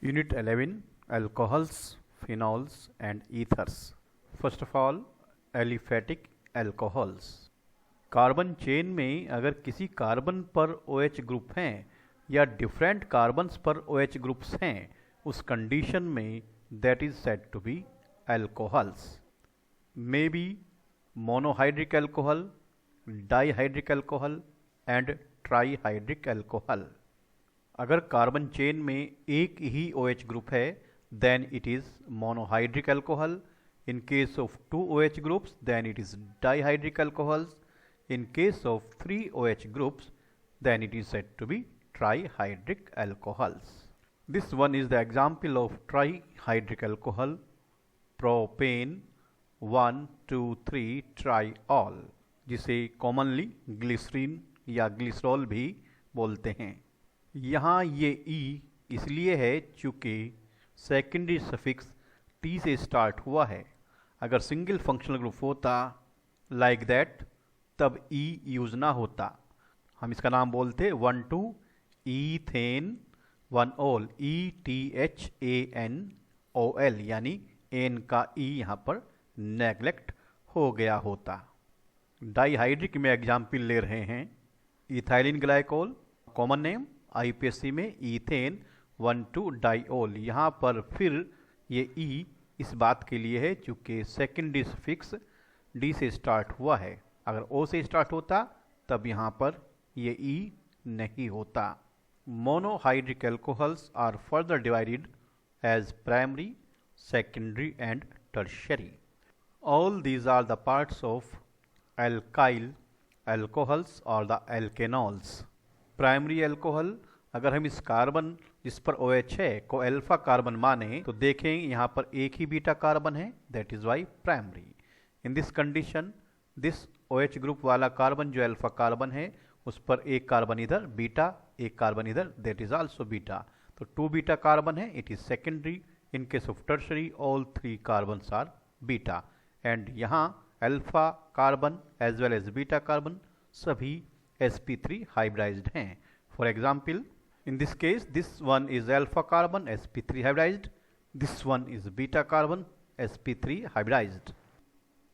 Unit 11 Alcohols, Phenols and Ethers. First of all, aliphatic alcohols. Carbon chain में अगर किसी carbon पर OH group हैं या डिफरेंट कार्बन्स पर OH ग्रुप्स हैं, उस कंडीशन में that is said to be alcohols. May be monohydric alcohol, dihydric alcohol and trihydric alcohol. अगर कार्बन चेन में एक ही OH ग्रुप है then it is monohydric alcohol. In case of 2 OH groups then it is dihydric alcohols. In case of 3 OH groups then it is said to be trihydric alcohols. This one is the example of trihydric alcohol. Propane 1,2,3 triol, जिसे commonly glycerine या glycerol भी बोलते हैं. यहाँ ये ई इसलिए है चूँकि सेकेंडरी सफिक्स टी से स्टार्ट हुआ है. अगर सिंगल फंक्शनल ग्रुप होता लाइक दैट तब ई यूज ना होता. हम इसका नाम बोलते 1,2 ईथेन 1-ऑल ETHANOL, यानी एन का ई यहाँ पर नेग्लेक्ट हो गया होता. डाइहाइड्रिक में एग्जाम्पल ले रहे हैं. Ethylene glycol, common name IUPAC में ईथेन 1,2 डाइऑल. यहाँ पर फिर ये ई इस बात के लिए है चूँकि सेकेंडरी सफिक्स डी से स्टार्ट हुआ है. अगर ओ से स्टार्ट होता तब यहाँ पर ये ई नहीं होता. Monohydric alcohols are further divided as primary, secondary and tertiary. All these are the parts of alkyl alcohols और द एल्केनॉल्स. प्राइमरी एल्कोहल, अगर हम इस कार्बन जिस पर OH है को अल्फा कार्बन माने तो देखें यहाँ पर एक ही बीटा कार्बन है, that is why primary. In this condition this OH group वाला कार्बन जो अल्फा कार्बन है उस पर एक कार्बन इधर बीटा, एक कार्बन इधर, दैट इज आल्सो बीटा. तो 2 बीटा कार्बन है, it is secondary. In case of tertiary all 3 carbons are beta. And यहाँ alpha carbon as well as beta carbon सभी sp3 hybridized हैं. For example, in this case, this one is alpha carbon sp3 hybridized. This one is beta carbon sp3 hybridized.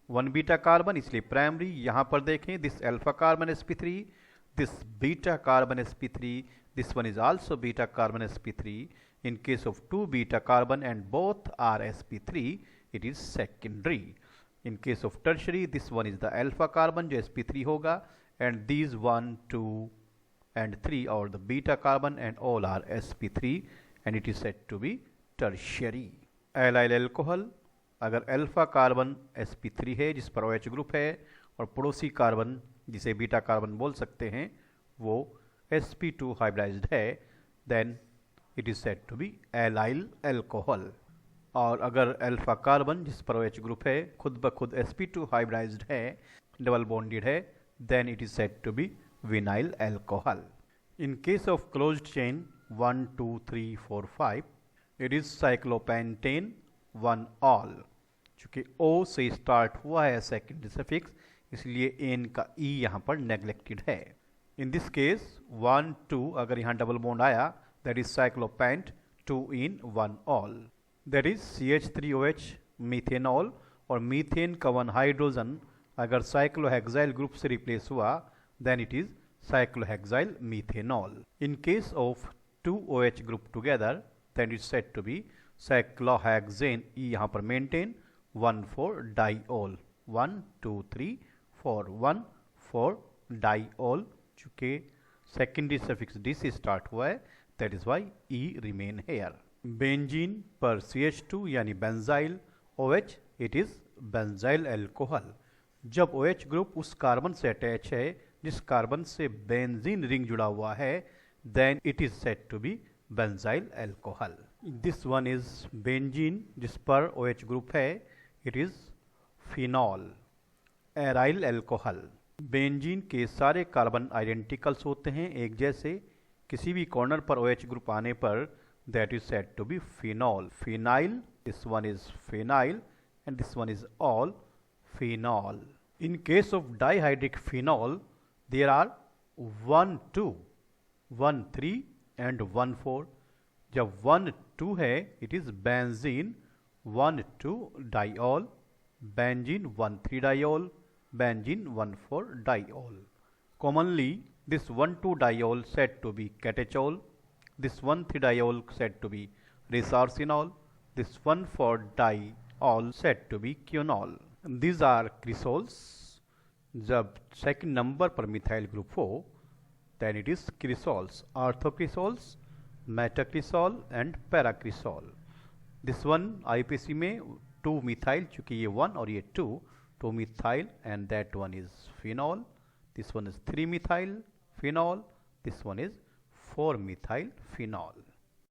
One beta carbon इसलिए primary. यहाँ पर देखें this alpha carbon sp3, this beta carbon sp3, this one is also beta carbon sp3. In case of 2 beta carbon and both are sp3, it is secondary. In case of tertiary, this one is the alpha carbon जो sp3 होगा. And these 1, 2 and 3 are the beta carbon and all are sp3 and it is said to be tertiary. Allyl alcohol, अगर alpha carbon sp3 है जिस पर OH group है और पड़ोसी carbon जिसे बीटा कार्बन बोल सकते हैं वो sp2 हाइब्रिडाइज्ड है, then it is said to be allyl alcohol. और अगर अल्फा कार्बन जिस पर OH ग्रुप है खुद ब खुद sp2 हाइब्रिडाइज्ड है, डबल बॉन्डेड है, then it is said to be vinyl alcohol. In case of closed chain 1, 2, 3, 4, 5, it is cyclopentane 1-ऑल. चूँकि O से स्टार्ट हुआ है सेकेंडरी सफिक्स इसलिए N का E यहाँ पर नेग्लेक्टेड है. इन दिस केस 1, 2 अगर यहाँ डबल बॉन्ड आया दैट इज cyclopent 2 in 1-ऑल. That is CH3OH methanol. और मीथेन का 1 हाइड्रोजन अगर साइक्लोहेक्साइल ग्रुप से रिप्लेस हुआ then it is cyclohexyl methanol. In case of 2 OH group together then it said to be cyclohexane. E यहाँ पर maintain 1,4 diol. 1, 2, 3, 4 1,4 diol. चूँकि secondary suffix di से start हुआ है that is y E remain here. Benzene पर CH2 यानी benzyl OH, it is benzyl alcohol. जब OH group उस कार्बन से अटैच है जिस कार्बन से बेंजीन रिंग जुड़ा हुआ है then it is said to be benzyl alcohol. This one is benzene जिस पर OH ग्रुप है, it is phenol. Aryl alcohol. Benzene के सारे कार्बन आइडेंटिकल्स होते हैं एक जैसे. किसी भी कॉर्नर पर OH ग्रुप आने पर that is said to be phenol. Phenyl, this one is phenyl and this one is all phenol. In case of dihydric phenol, there are 1, 2, 1, 3 and 1, 4. जब 1,2 है it is benzene 1,2 diol, benzene 1,3 diol, benzene 1,4 diol. Commonly, this 1,2 diol said to be catechol, this 1,3 diol said to be resorcinol, this 1,4 diol said to be quinol. These are crisols. जब second number पर methyl group हो then it is crisols, orthocrysols, metacrysol and paracrysol. This one IUPAC में 2 methyl, चूंकि ये 1 और ये 2 methyl and that one is phenol. This one is 3 methyl phenol. This one is 4 methyl phenol.